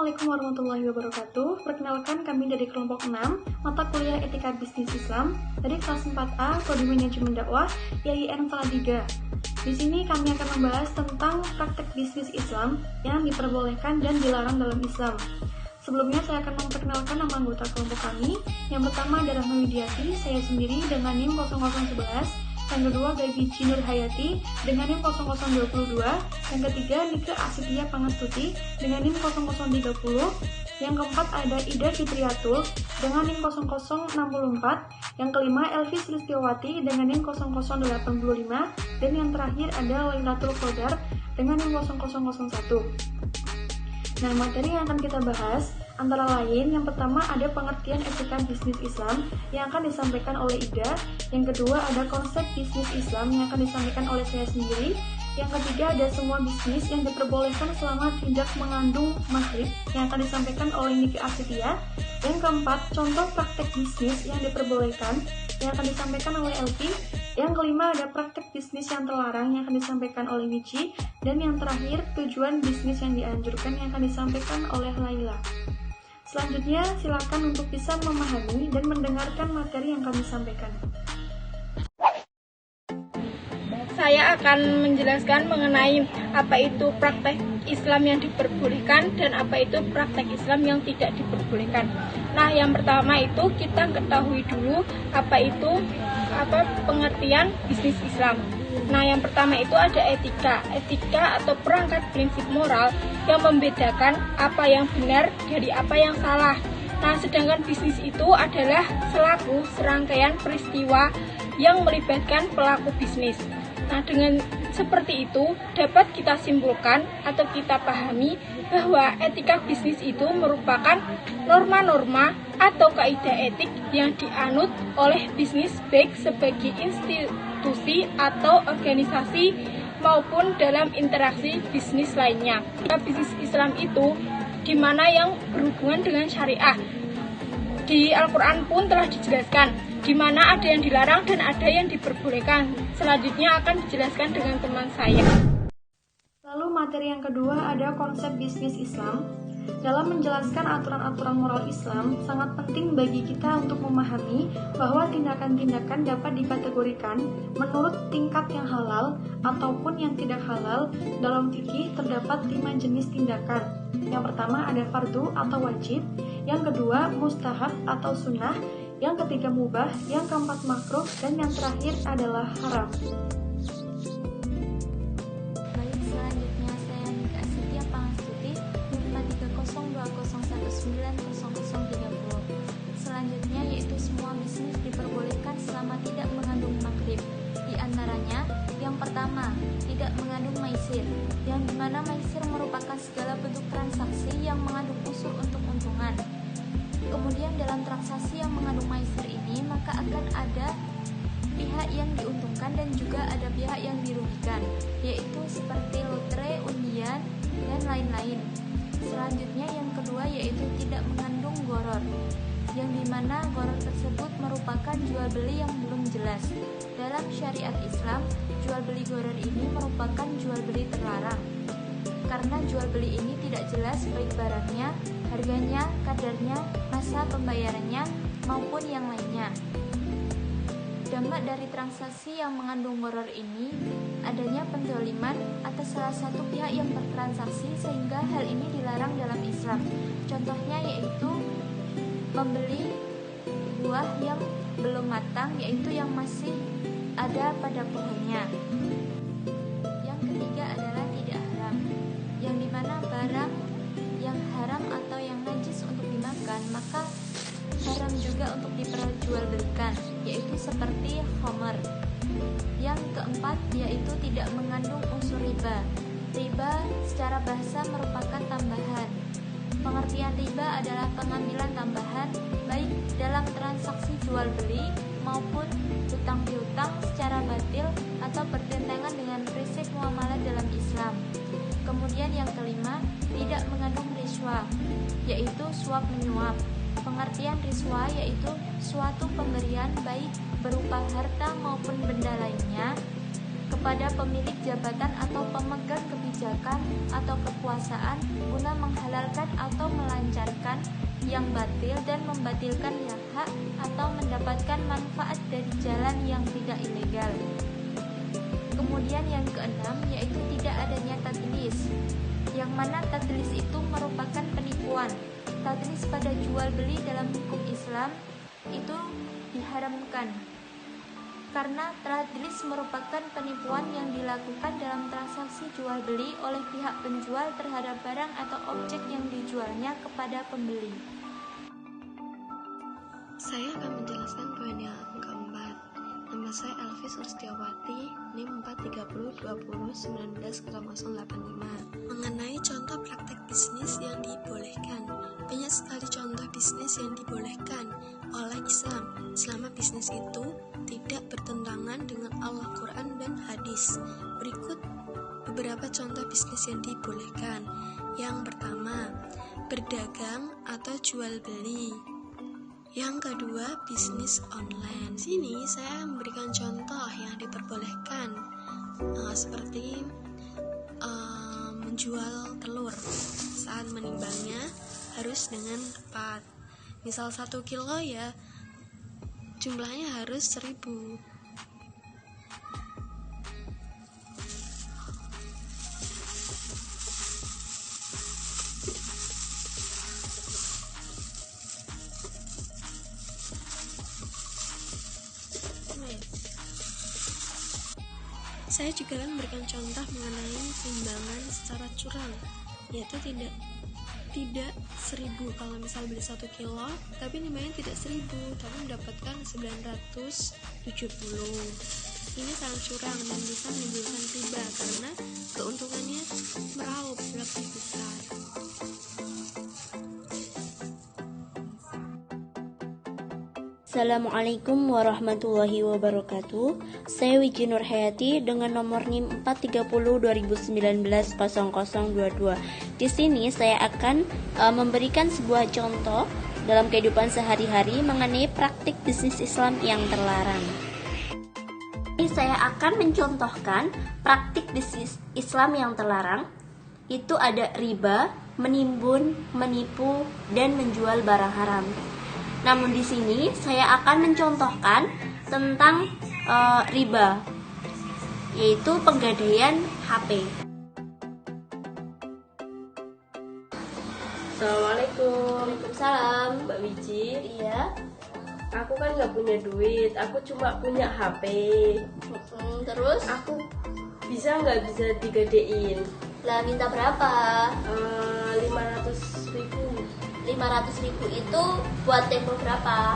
Assalamualaikum warahmatullahi wabarakatuh. Perkenalkan, kami dari kelompok 6, mata kuliah Etika Bisnis Islam dari kelas 4A, Prodi Manajemen Dakwah, YIN Salatiga. Di sini kami akan membahas tentang praktek bisnis Islam yang diperbolehkan dan dilarang dalam Islam. Sebelumnya saya akan memperkenalkan nama anggota kelompok kami. Yang pertama adalah Widiati, saya sendiri dengan NIM 0011. Yang kedua Gaigi Nur Hayati dengan NIM 0022. Yang ketiga Nike Asitia Pangastuti dengan NIM 0030. Yang keempat ada Ida Fitriatul dengan NIM 0064. Yang kelima Elvis Listiawati dengan NIM 0085. Dan yang terakhir ada Lailatul Qadar dengan NIM 0001. Nah, materi yang akan kita bahas antara lain, yang pertama ada pengertian etika bisnis Islam yang akan disampaikan oleh Ida. Yang kedua ada konsep bisnis Islam yang akan disampaikan oleh saya sendiri. Yang ketiga ada semua bisnis yang diperbolehkan selama tidak mengandung maghrib yang akan disampaikan oleh Niki Asitia. Yang keempat, contoh praktek bisnis yang diperbolehkan yang akan disampaikan oleh Elvi. Yang kelima ada praktek bisnis yang terlarang yang akan disampaikan oleh Michi. Dan yang terakhir, tujuan bisnis yang dianjurkan yang akan disampaikan oleh Laila. Selanjutnya, silakan untuk bisa memahami dan mendengarkan materi yang kami sampaikan. Saya akan menjelaskan mengenai apa itu praktek Islam yang diperbolehkan dan apa itu praktek Islam yang tidak diperbolehkan. Nah, yang pertama itu kita ketahui dulu apa pengertian bisnis Islam. Nah, yang pertama itu ada etika. Etika atau perangkat prinsip moral yang membedakan apa yang benar dari apa yang salah. Nah, sedangkan bisnis itu adalah selaku serangkaian peristiwa yang melibatkan pelaku bisnis. Nah, dengan seperti itu dapat kita simpulkan atau kita pahami bahwa etika bisnis itu merupakan norma-norma atau kaidah etik yang dianut oleh bisnis baik sebagai institusi atau organisasi maupun dalam interaksi bisnis lainnya. Bisnis Islam itu di mana yang berhubungan dengan syariah. Di Al-Quran pun telah dijelaskan di mana ada yang dilarang dan ada yang diperbolehkan. Selanjutnya akan dijelaskan dengan teman saya. Lalu materi yang kedua ada konsep bisnis Islam. Dalam menjelaskan aturan-aturan moral Islam, sangat penting bagi kita untuk memahami bahwa tindakan-tindakan dapat dikategorikan menurut tingkat yang halal ataupun yang tidak halal. Dalam fikih terdapat 5 jenis tindakan. Yang pertama ada fardu atau wajib, yang kedua mustahab atau sunnah, yang ketiga mubah, yang keempat makruh, dan yang terakhir adalah haram. Baik, selanjutnya saya Nika Asitia Pangastuti, NIM 32021900030. Selanjutnya yaitu semua bisnis diperbolehkan selama tidak mengandung maghrib. Di antaranya, yang pertama, tidak mengandung maisir, yang dimana maisir merupakan segala bentuk transaksi yang mengandung unsur untung-untungan. Kemudian dalam transaksi yang mengandung maisir ini, maka akan ada pihak yang diuntungkan dan juga ada pihak yang dirugikan, yaitu seperti lotre, undian, dan lain-lain. Selanjutnya yang kedua yaitu tidak mengandung gharar, yang dimana gharar tersebut merupakan jual beli yang belum jelas. Dalam syariat Islam, jual beli gharar ini merupakan jual beli terlarang, karena jual beli ini tidak jelas baik barangnya, harganya, kadarnya, masa pembayarannya, maupun yang lainnya. Dampak dari transaksi yang mengandung gharar ini adanya penzaliman atas salah satu pihak yang bertransaksi sehingga hal ini dilarang dalam Islam. Contohnya yaitu membeli buah yang belum matang, yaitu yang masih ada pada pohonnya. Yang ketiga adalah tidak haram, yang dimana barang yang haram atau yang najis untuk dimakan maka haram juga untuk diperjualbelikan, yaitu seperti khamar. Yang keempat yaitu tidak mengandung unsur riba. Riba secara bahasa merupakan tambahan. Pengertian riba adalah pengambilan tambahan baik dalam transaksi jual beli maupun hutang piutang secara batil atau bertentangan dengan prinsip muamalah dalam Islam. Kemudian yang kelima, tidak mengandung riswa, yaitu suap menyuap. Pengertian riswa yaitu suatu pemberian baik berupa harta maupun benda lainnya kepada pemilik jabatan atau pemegang kebijakan atau kekuasaan guna menghalalkan atau melancarkan yang batil dan membatalkan yang hak atau mendapatkan manfaat dari jalan yang tidak ilegal. Kemudian yang keenam yaitu tidak adanya tadlis, yang mana tadlis itu merupakan penipuan. Tadlis pada jual beli dalam hukum Islam itu diharamkan karena tadlis merupakan penipuan yang dilakukan dalam transaksi jual beli oleh pihak penjual terhadap barang atau objek yang dijualnya kepada pembeli. Saya akan menjelaskan poin yang keempat. Nama saya Elvis Urstiawati, NIM 43020190085. Mengenai contoh praktek bisnis yang dibolehkan. Banyak sekali contoh bisnis yang dibolehkan oleh Islam selama bisnis itu tidak bertentangan dengan Al-Quran dan hadis. Berikut beberapa contoh bisnis yang dibolehkan. Yang pertama, berdagang atau jual beli. Yang kedua, bisnis online. Sini saya memberikan contoh yang diperbolehkan, seperti menjual telur. Saat menimbangnya harus dengan tepat. Misal 1 kilo ya, jumlahnya harus 1000. Saya juga akan memberikan contoh mengenai timbangan secara curang, yaitu tidak 1000. Kalau misal beli 1 kilo, tapi nimbangnya tidak 1000, tapi mendapatkan 970. Ini sangat curang dan bisa menimbulkan riba karena keuntungannya meraup lebih besar. Assalamualaikum warahmatullahi wabarakatuh. Saya Wiji Nurhayati dengan nomor NIM 43020190022. Di sini saya akan memberikan sebuah contoh dalam kehidupan sehari-hari mengenai praktik bisnis Islam yang terlarang. Ini saya akan mencontohkan praktik bisnis Islam yang terlarang. Itu ada riba, menimbun, menipu, dan menjual barang haram. Namun di sini saya akan mencontohkan tentang riba, yaitu penggadaian HP. Assalamualaikum. Waalaikumsalam. Mbak Wiji. Iya. Aku kan nggak punya duit, aku cuma punya HP. Terus? Aku bisa digadein? Lah minta berapa? 500.000. 500.000 itu buat tempo berapa?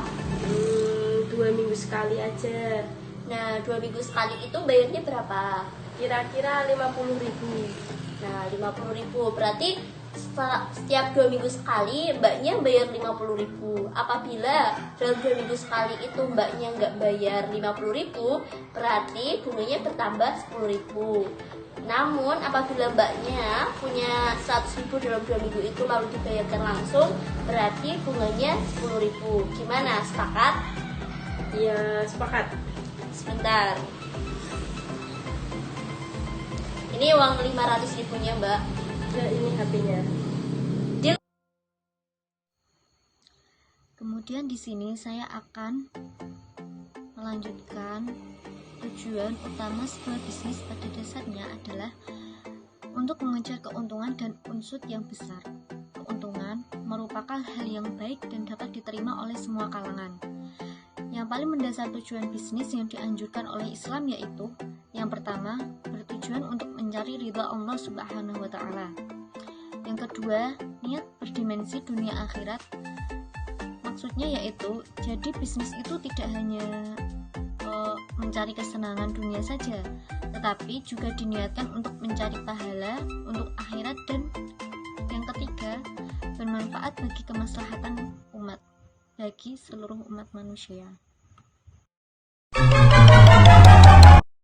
2 minggu sekali aja. Nah, 2 minggu sekali itu bayarnya berapa? Kira-kira 50.000. Nah, 50.000 berarti setiap 2 minggu sekali mbaknya bayar 50.000. Apabila dalam 2 minggu sekali itu mbaknya nggak bayar 50.000, berarti bunganya bertambah 10.000. Namun apabila mbaknya punya 100.000 dalam 2 minggu itu lalu dibayarkan langsung, berarti bunganya 10.000. Gimana? Sepakat? Iya, sepakat. Sebentar. Ini uang 500.000-nya, Mbak. Ya, ini HP-nya. Kemudian di sini saya akan melanjutkan tujuan utama sebuah bisnis pada dasarnya adalah untuk mengejar keuntungan dan unsur yang besar. Keuntungan merupakan hal yang baik dan dapat diterima oleh semua kalangan. Yang paling mendasar tujuan bisnis yang dianjurkan oleh Islam yaitu yang pertama, bertujuan untuk mencari ridha Allah Subhanahu wa Ta'ala. Yang kedua, niat berdimensi dunia akhirat. Maksudnya yaitu, jadi bisnis itu tidak hanya mencari kesenangan dunia saja, tetapi juga diniatkan untuk mencari pahala untuk akhirat, dan yang ketiga, bermanfaat bagi kemaslahatan umat, bagi seluruh umat manusia.